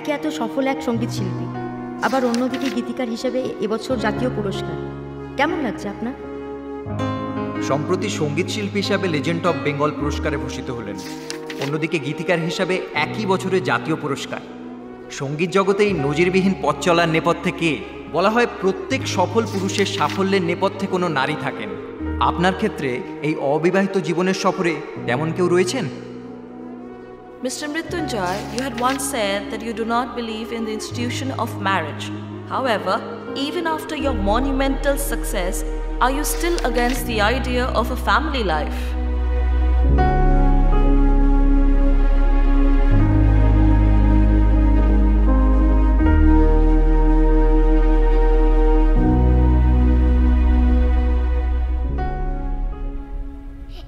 একদিকে এত সফল এক সঙ্গীত শিল্পী, আবার অন্যদিকে গীতিকার হিসেবে এবছর জাতীয় পুরস্কার। কেমন লাগছে আপনার? সম্প্রতি সঙ্গীত শিল্পী হিসাবে লেজেন্ড অফ বেঙ্গল পুরস্কারে ভূষিত হলেন, অন্যদিকে গীতিকার হিসাবে একই বছরে জাতীয় পুরস্কার। সঙ্গীত জগতে এই নজিরবিহীন পথ চলার নেপথ্যে কে? বলা হয় প্রত্যেক সফল পুরুষের সাফল্যের নেপথ্যে কোনো নারী থাকেন। আপনার ক্ষেত্রে এই অবিবাহিত জীবনের সফরে তেমন কেউ রয়েছেন? Mr. Mrityunjay, you had once said that you do not believe in the institution of marriage. However, even after your monumental success, are you still against the idea of a family life?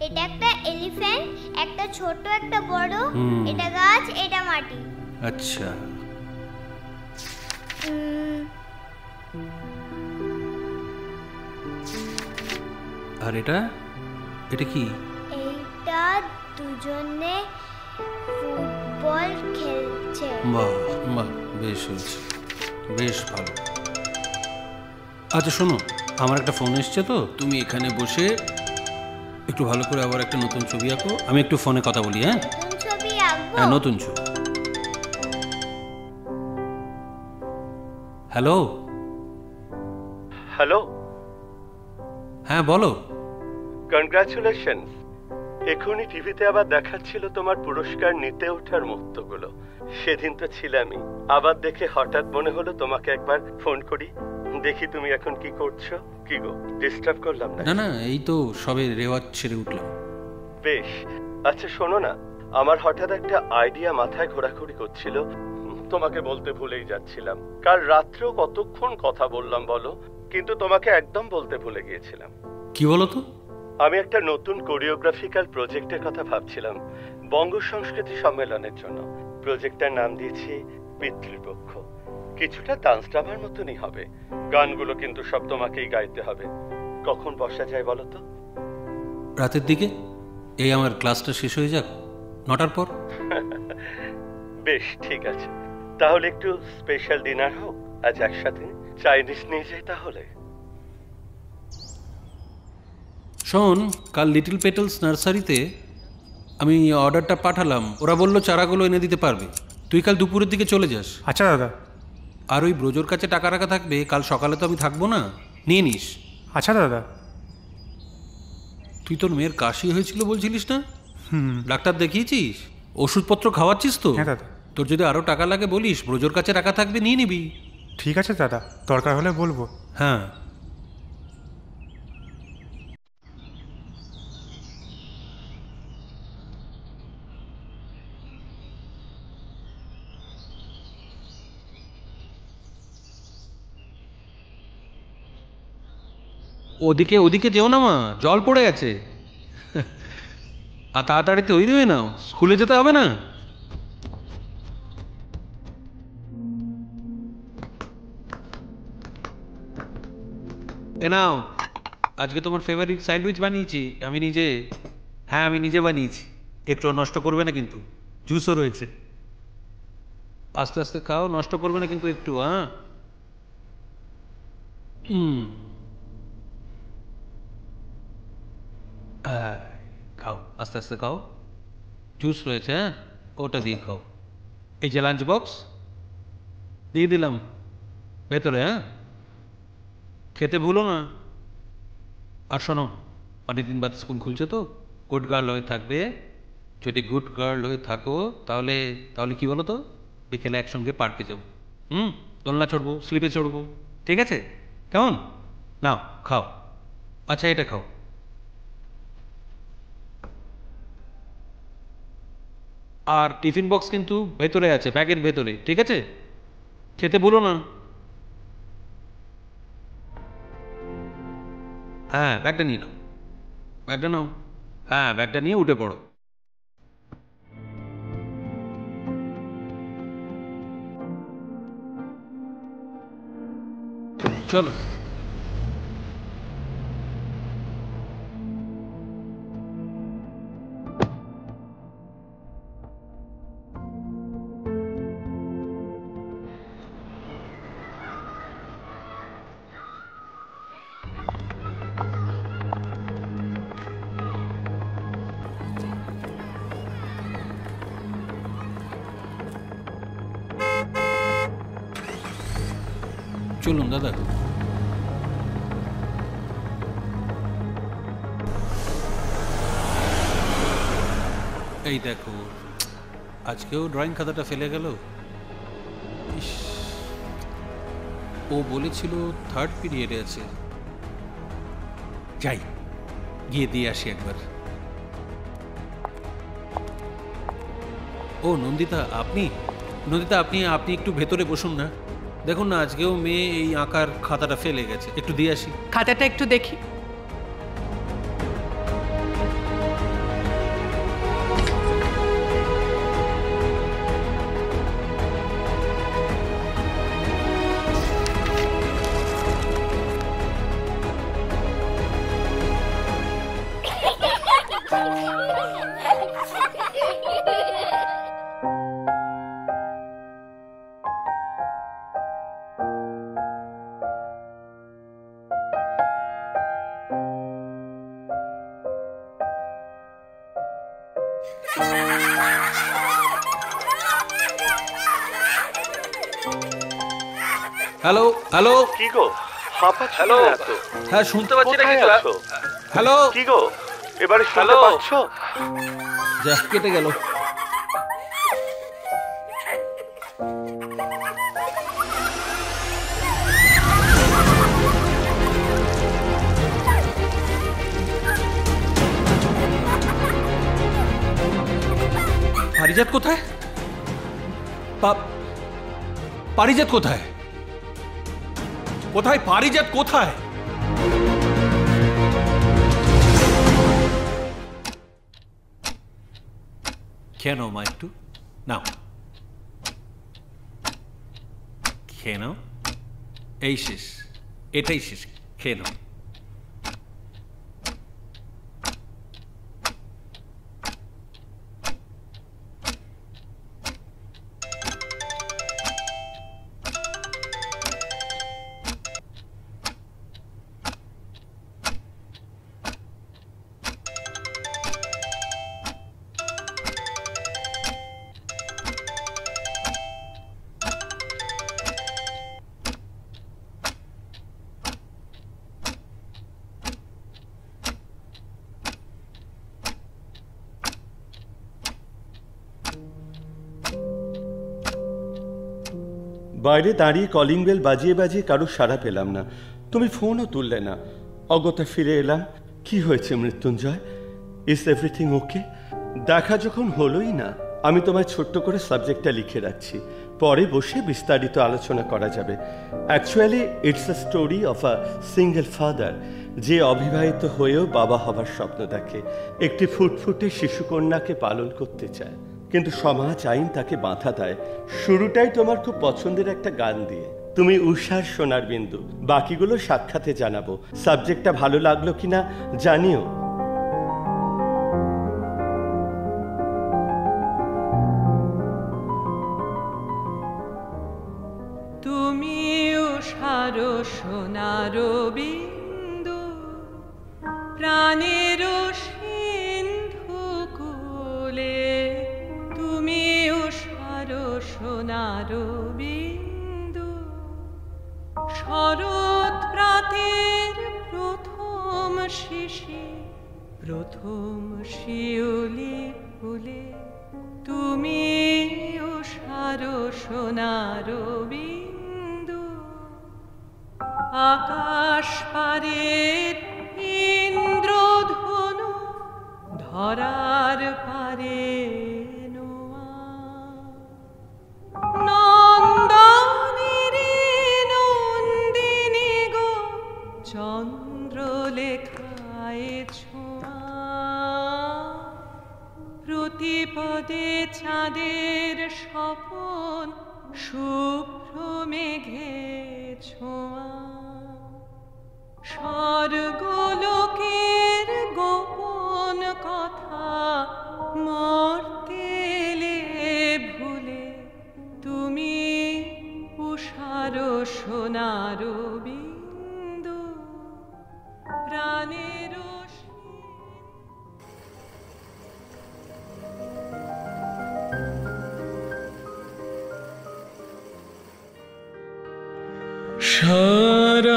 এটা একটা elephant, একটা ছোট একটা বড়, এটা গাছ, এটা মাটি। আচ্ছা, আর এটা এটা কি? এইটা দুজনে ফুটবল খেলছে। বাহ বাহ, বেশ হয়েছে, বেশ ভালো। আচ্ছা শোনো, আমার একটা ফোন এসছে, তো তুমি এখানে বসে একটু ভালো করে আবার একটা নতুন ছবি আঁকো। আমি একটু ফোনে কথা বলি। হ্যাঁ, নতুন ছবি আঁকবো? হ্যাঁ, নতুন ছবি। হ্যালো হ্যালো, হ্যাঁ বলো। কনগ্রাচুলেশনস। এখনই টিভিতে আবার দেখাচ্ছিল তোমার পুরস্কার নিতে ওঠার মুহূর্তগুলো। সেদিন তো ছিলামই, আবার দেখে হঠাৎ মনে হলো তোমাকে একবার ফোন করি, দেখি তুমি এখন কি করছো। কি গো, ডিস্টার্ব করলাম না? না না, এই তো সবে রেওয়াজ ছেড়ে উঠলাম। বেশ। আচ্ছা শোনো না, আমার হঠাৎ একটা আইডিয়া মাথায় ঘোরাঘুরি করছিল, তোমাকে বলতে ভুলেই যাচ্ছিলাম। কাল রাত্রেও কতক্ষণ কথা বললাম বলো, কিন্তু তোমাকে একদম বলতে ভুলে গিয়েছিলাম। কি বলো তো? আমি একটা নতুন কোরিওগ্রাফিক্যাল প্রজেক্টের কথা ভাবছিলাম, বঙ্গ সংস্কৃতি সম্মেলনের জন্য। প্রজেক্টটার নাম দিয়েছি পিতৃপক্ষ। কিছুটা ডান্স ড্রামার মতনই হবে, গানগুলো কিন্তু সব তোমাকেই গাইতে হবে। কখন বসা যায় বলো তো? রাতের দিকে, এই আমার ক্লাসটা শেষ হয়ে যাক, 9টার পর। বেশ, ঠিক আছে, তাহলে একটু স্পেশাল ডিনার হোক আজ একসাথে। চাইনিজ নিয়ে যাই তাহলে। শোন, কাল লিটল পেটেলস নার্সারিতে আমি অর্ডারটা পাঠালাম, ওরা বললো চারাগুলো এনে দিতে পারবে। তুই কাল দুপুরের দিকে চলে যাস। আচ্ছা দাদা। আর ওই ব্রোজোর কাছে টাকা রাখা থাকবে, কাল সকালে তো আমি থাকবো না, নিয়ে নিস। আচ্ছা দাদা। তুই তোর মেয়ের কাশি হয়েছিল বলছিলিস না? ডাক্তার দেখিয়েছিস? ওষুধপত্র খাওয়াচ্ছিস তো? হ্যাঁ দাদা। তোর যদি আরও টাকা লাগে বলিস, ব্রোজোর কাছে রাখা থাকবে, নিয়ে নিবি। ঠিক আছে দাদা, দরকার হলে বলবো। হ্যাঁ। ওদিকে ওদিকে যেও না মা, জল পড়ে গেছে। আর তাড়াতাড়ি তৈরি হয়ে নাও, স্কুলে যেতে হবে না? এ নাও, আজকে তোমার ফেভারিট স্যান্ডউইচ বানিয়েছি আমি নিজে। হ্যাঁ, আমি নিজে বানিয়েছি। একটু নষ্ট করবে না কিন্তু, জুসও রয়েছে। আস্তে আস্তে খাও, নষ্ট করবে না কিন্তু একটু। হ্যাঁ, হ্যাঁ, খাও, আস্তে আস্তে খাও। জুস রয়েছে, হ্যাঁ, ওটা দিয়ে খাও। এই যে লাঞ্চ বক্স দিয়ে দিলাম ভেতরে, হ্যাঁ, খেতে ভুলো না। আর শোনো, অনেকদিন বাদ স্কুল খুলছে তো, গুড গার্ল হয়ে থাকবে। যদি গুড গার্ল হয়ে থাকো তাহলে তাহলে কি বলো তো, বিকেলে একসঙ্গে পার্কে যাবো। দোলনা চড়বো, স্লিপে চড়বো, ঠিক আছে? কেমন? নাও খাও। আচ্ছা, এটা খাও। আর টিফিন বক্স কিন্তু ভেতরে আছে, ব্যাগের ভেতরে, ঠিক আছে? খেতে ভুলো না। হ্যাঁ, ব্যাগটা নিয়ে নাও, ব্যাগটা নাও। হ্যাঁ, ব্যাগটা নিয়ে উঠে পড়ো। চলো। চলুন দাদা। এই দেখো, আজকেও ড্রয়িং খাতাটা ফেলে গেল। ইস, ও বলেছিল থার্ড পিরিয়ডে আছে। যাই, গিয়ে দিয়ে আসি একবার। ও নন্দিতা, আপনি আপনি একটু ভেতরে বসুন না। দেখুন না, আজকেও মেয়ে এই আঁকার খাতাটা ফেলে গেছে, একটু দিয়ে আসি। খাতাটা একটু দেখি। হ্যালো হ্যালো, কি গো হাঁপাচ্ছ হ্যালো, কেন এত? হ্যাঁ শুনতে পাচ্ছি না কোথায় কিছু। আছো? হ্যালো, কি গো এবারে শুনতে হ্যালো? পাচ্ছ? যা কেটে গেল। পারিজাত কোথায়? পারিজাত কোথায়? কোথায় পারিজাত কোথায়? খেয়ে নাও মা, একটু নাও, খেয়ে নাও। এই শেষ, এটাই শেষ, খেয়ে নাও। বাইরে দাঁড়িয়ে কলিং বেল বাজিয়ে বাজিয়ে কারো সাড়া পেলাম না। তুমি ফোনও তুললে না। অগত্যা ফিরে এলাম। কি হয়েছে মৃত্যুঞ্জয়? Is everything okay? দেখা যখন হলোই না, আমি তোমায় ছোট্ট করে সাবজেক্টটা লিখে রাখছি। পরে বসে বিস্তারিত আলোচনা করা যাবে। Actually it's a story of a single father, যে অবিবাহিত হয়েও বাবা হবার স্বপ্ন দেখে, একটি ফুটফুটে শিশুকন্যাকে পালন করতে চায়, কিন্তু সমাজ আইন তাকে বাধা দেয়। শুরুটাই তোমার খুব পছন্দের একটা গান দিয়ে, তুমি উষার সোনার বিন্দু। বাকিগুলো সাক্ষাতে জানাবো। সাবজেক্টটা ভালো লাগলো কিনা জানিও। তুমি উষার সোনার বিন্দু, প্রাণের সিন্ধু কুলে। তুমি উষার সোনার বিন্দু, শরৎ প্রাতের প্রথম শিশির, প্রথম শিউলি ফুলে। তুমি উষার সোনার বিন্দু, আকাশ পারের ইন্দ্রধনু, ধরার পারে নোয়া। নন্দনের নন্দিনী গো, চন্দ্রলেখায় ছোঁয়া। প্রতিপদে চাঁদের স্বপন, শুভ্র মেঘে ছোঁয়া। স্বর্গলোকের গোপন কথা মর্তেলে ভুলে। তুমি উষার সোনার বিন্দু, প্রাণের সারাদিন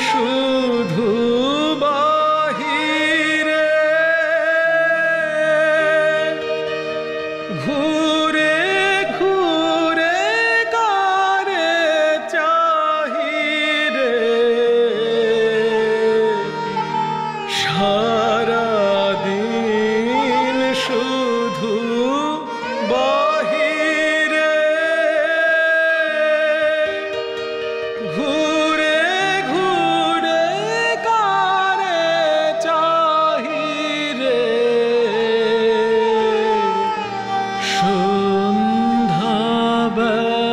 শুধু বাহিরে ঘুরে ঘুরে কারে চাহিরে সারাদিন শুধু বাহিরে ঘুরে ঘুরে কারে চাহিরে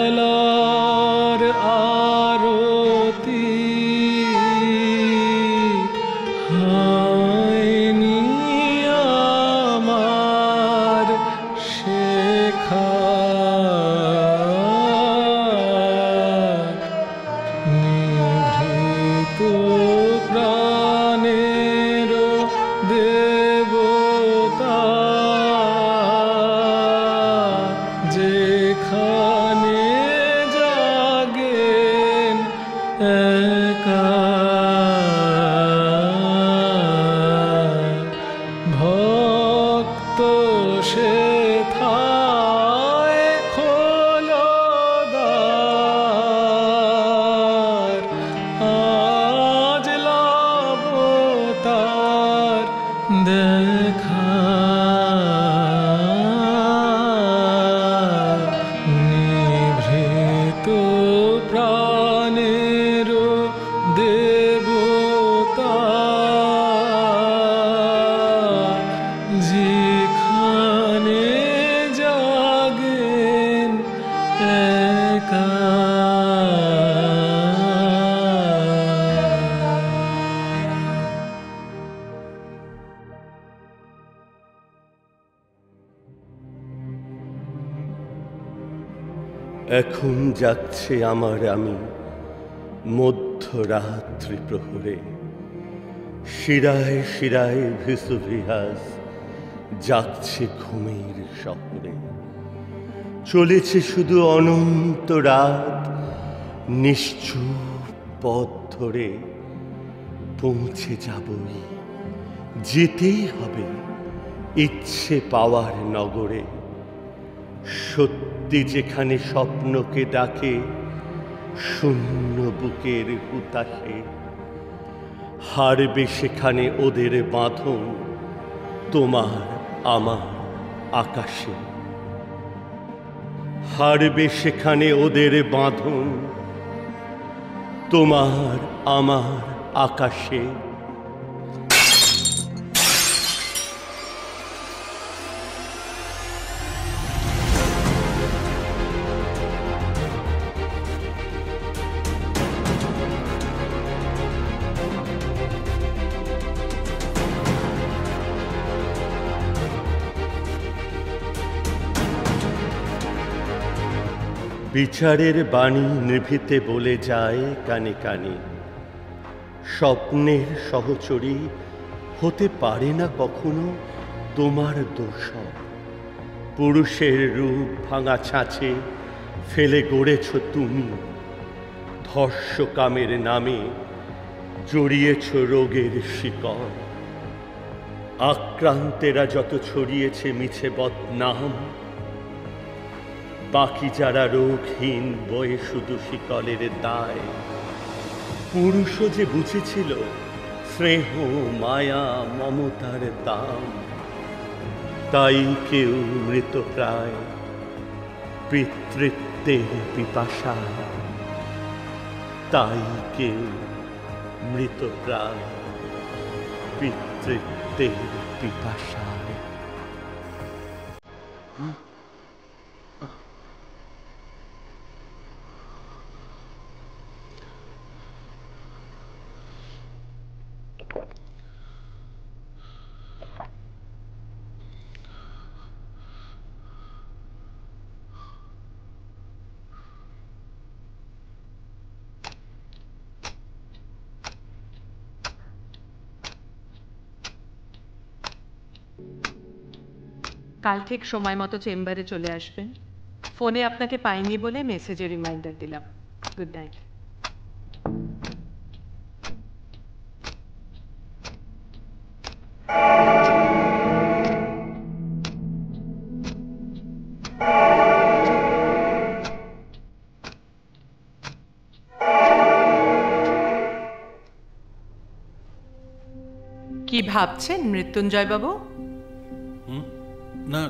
সন্ধ্যাবেলার আরতি হয়নি আমার শেখা নিভৃত প্রাণের দেবতা যেখানে জাগেন একা ভক্ত সেথায় খোলো দ্বার আজ লাভ তার দেখা নিভৃত প্রাণের দেবতা যেখানে জাগেন একা এখন যাচ্ছে আমার আমি মধ্যরাত্রি প্রহরে, শিরায় শিরায় ভেসুভিয়াস যাচ্ছে ঘুমের শহরে। চলেছে শুধু অনন্ত রাত নিশ্চুপ পথ ধরে, পৌঁছে যাবই, যেতেই হবে ইচ্ছে পাওয়ার নগরে। সত্যি যেখানে স্বপ্নকে ডাকে শূন্য বুকের হুতাশে, হারবে সেখানে ওদের বাঁধন তোমার আমার আকাশে। হারবে সেখানে ওদের বাঁধন তোমার আমার আকাশে। বিচারের বাণী নিভৃতে বলে যায় কানে কানে, স্বপ্নের সহচরী হতে পারে না কখনো তোমার দোষর। পুরুষের রূপ ভাঙা ছাঁচে ফেলে গড়েছ তুমি, ধর্ষকামের নামে জড়িয়েছ রোগের শিকড়। আক্রান্তেরা যত ছড়িয়েছে মিছে বদনাম, বাকি যারা রোগহীন বয়ে শুধু শিকলের দায়। পুরুষও যে বুঝেছিল স্নেহ মায়া মমতার দাম, তাই কেউ মৃতপ্রায় পিতৃত্বের পিপাসায়, তাই কেউ মৃতপ্রায় পিতৃত্বের পিপাসায়। কাল ঠিক সময় মতো চেম্বারে চলে আসবেন। ফোনে আপনাকে পাইনি বলে মেসেজে রিমাইন্ডার দিলাম। Good night. কি ভাবছেন মৃত্যুঞ্জয় বাবু? না,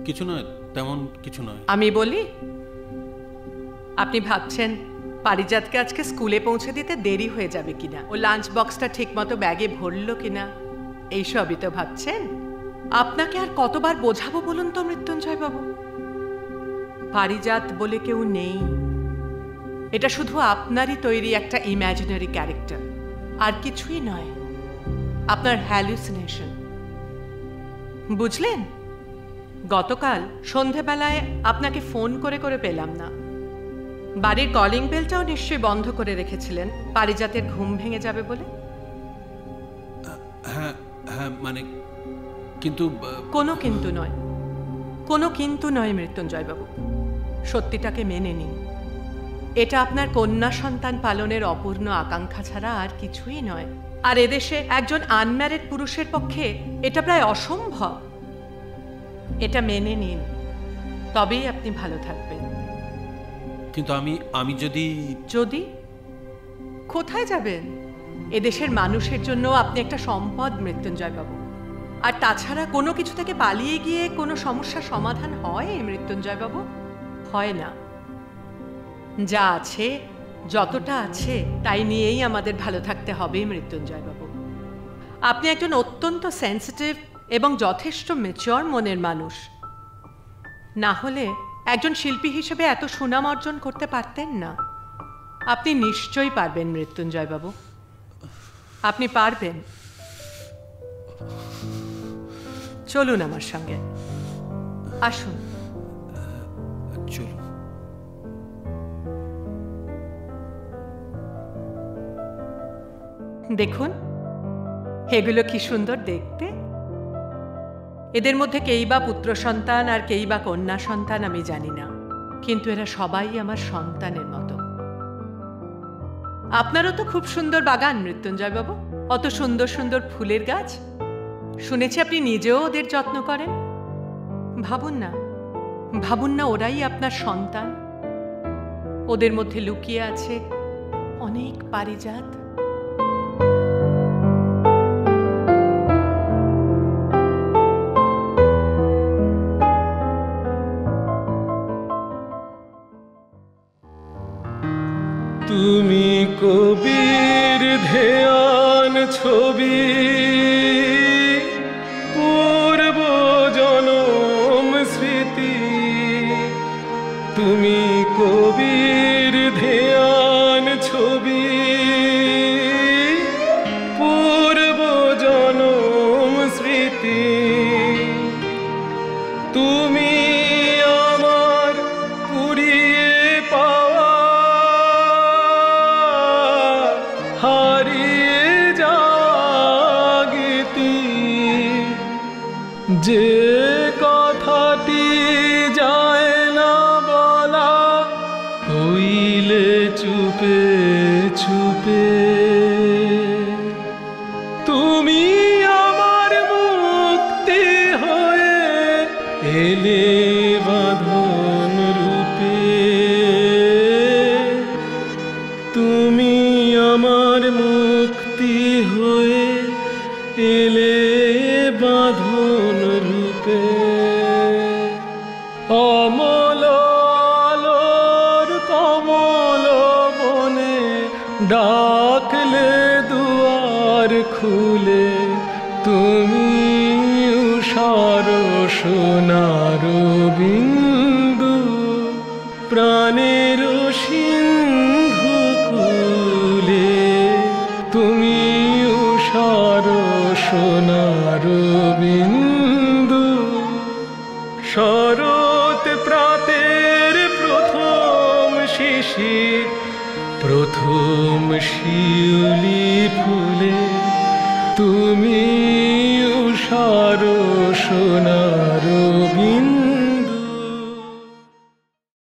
কিছু নয়, তেমন কিছু নয়। আমি বলি, আপনি ভাবছেন পারিজাতকে আজকে স্কুলে পৌঁছে দিতে দেরি হয়ে যাবে কিনা, ও লাঞ্চ বক্সটা ঠিক মতো ব্যাগে ভরলো কিনা, এইসবই তো ভাবছেন। আপনাকে আর কতবার বোঝাবো বলুন তো মৃত্যুঞ্জয় বাবু? পারিজাত বলে কেউ নেই, এটা শুধু আপনারই তৈরি একটা ইমাজিনারি ক্যারেক্টার, আর কিছুই নয়। আপনার হ্যালুসিনেশন, বুঝলেন? গতকাল সন্ধেবেলায় আপনাকে ফোন করে করে পেলাম না। বাড়ির কলিং বেলটাও নিশ্চয়ই বন্ধ করে রেখেছিলেন পারিজাতের ঘুম ভেঙে যাবে বলে। হ্যাঁ হ্যাঁ, মানে কিন্তু কোনো কিন্তু নয়, কোনো কিন্তু নয় মৃত্যুঞ্জয় বাবু, সত্যিটাকে মেনে নিন। এটা আপনার কন্যা সন্তান পালনের অপূর্ণ আকাঙ্ক্ষা ছাড়া আর কিছুই নয়। আর এদেশে একজন আনম্যারিড পুরুষের পক্ষে এটা প্রায় অসম্ভব। এটা মেনে নিন, তবেই আপনি ভালো থাকবেন। কিন্তু আমি যদি কোথায় যাবেন? এদেশের মানুষের জন্য আপনি একটা সম্পদ মৃত্যুঞ্জয় বাবু। আর তাছাড়া কোনো কিছু থেকে পালিয়ে গিয়ে কোনো সমস্যার সমাধান হয় মৃত্যুঞ্জয় বাবু? হয় না। যা আছে, যতটা আছে, তাই নিয়েই আমাদের ভালো থাকতে হবে মৃত্যুঞ্জয় বাবু। আপনি একজন অত্যন্ত সেন্সিটিভ এবং যথেষ্ট ম্যাচিওর মনের মানুষ। না হলে একজন শিল্পী হিসেবে এত সুনাম অর্জন করতে পারতেন না। আপনি নিশ্চয়ই পারবেন মৃত্যুঞ্জয় বাবু, আপনি পারবেন। চলুন আমার সঙ্গে, আসুন। চলুন। দেখুন, এগুলো কি সুন্দর দেখতে। এদের মধ্যে কেই বা পুত্র সন্তান আর কেই বা কন্যা সন্তান আমি জানি না, কিন্তু এরা সবাই আমার সন্তানের মতো। আপনারও তো খুব সুন্দর বাগান মৃত্যুঞ্জয় বাবু, অত সুন্দর সুন্দর ফুলের গাছ। শুনেছি আপনি নিজেও ওদের যত্ন করেন। ভাবুন না ওরাই আপনার সন্তান। ওদের মধ্যে লুকিয়ে আছে অনেক পারিজাত। তুমি কবির ধ্যান ছবি, পূর্ব জনম স্মৃতি। তুমি কবির ধ্যান ছবি, পূর্ব জনম স্মৃতি। তুমি আমার কুড়িয়ে পাওয়া, হারিয়ে জাগিতি। যে কথাটি যায় না বলা, হইলে চুপে চুপে। তুমি আমার মুক্তি হয়ে এলে বাঁধন রূপে। তুমি আমার মুক্তি হয়ে এলে বাঁধন রূপে। অমল আলোর কমল বনে ডাকলে দুয়ার খুলে। তুমি উষার সোনার বিন্দু, প্রাণের সিন্ধু কুলে। তুমি উষার সোনার বিন্দু, শরৎ প্রাতের প্রথম শিশির, প্রথম শিউলি ফুলে। তুমি উষার সোনার বিন্দু।